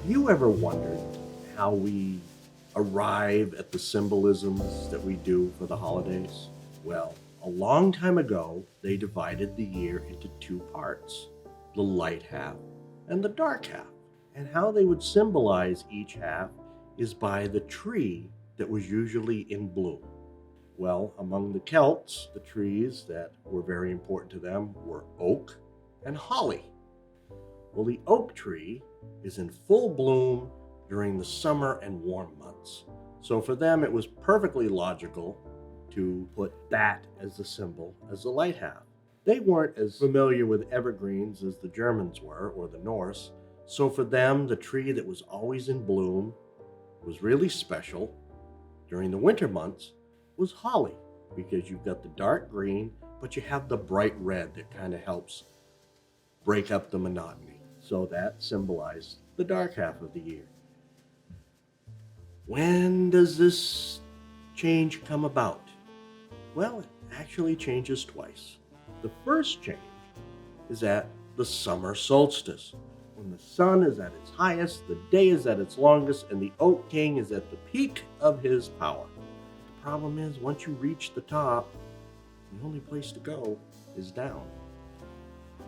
Have you ever wondered how we arrive at the symbolisms that we do for the holidays? Well, a long time ago, they divided the year into two parts, the light half and the dark half. And how they would symbolize each half is by the tree that was usually in bloom. Well, among the Celts, the trees that were very important to them were oak and holly. Well, the oak tree is in full bloom during the summer and warm months. So for them, it was perfectly logical to put that as the symbol as the light half. They weren't as familiar with evergreens as the Germans were or the Norse. So for them, the tree that was always in bloom was really special. During the winter months was holly because you've got the dark green, but you have the bright red that kind of helps break up the monotony. So that symbolized the dark half of the year. When does this change come about? Well, it actually changes twice. The first change is at the summer solstice. When the sun is at its highest, the day is at its longest, and the Oak King is at the peak of his power. The problem is, once you reach the top, the only place to go is down.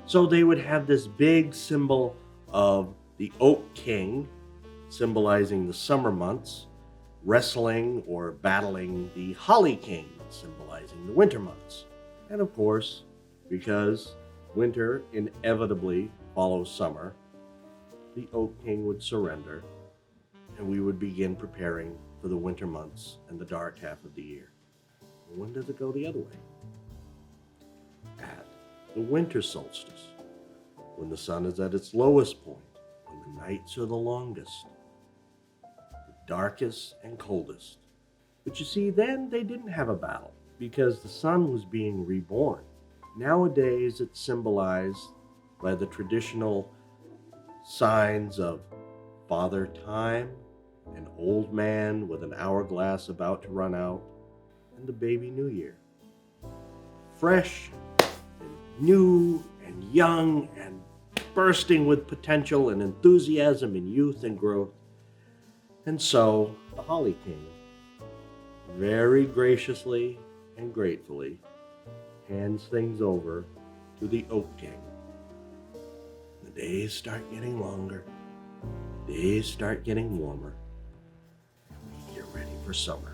So they would have this big symbol of the Oak King, symbolizing the summer months, wrestling or battling the Holly King, symbolizing the winter months. And of course, because winter inevitably follows summer, the Oak King would surrender, and we would begin preparing for the winter months and the dark half of the year. When does it go the other way? At the winter solstice, when the sun is at its lowest point, when the nights are the longest, the darkest and coldest. But you see, then they didn't have a battle because the sun was being reborn. Nowadays, it's symbolized by the traditional signs of Father Time, an old man with an hourglass about to run out, and the baby New Year. Fresh and new and young and bursting with potential and enthusiasm and youth and growth. And so the Holly King very graciously and gratefully hands things over to the Oak King. The days start getting longer, days start getting warmer, and we get ready for summer.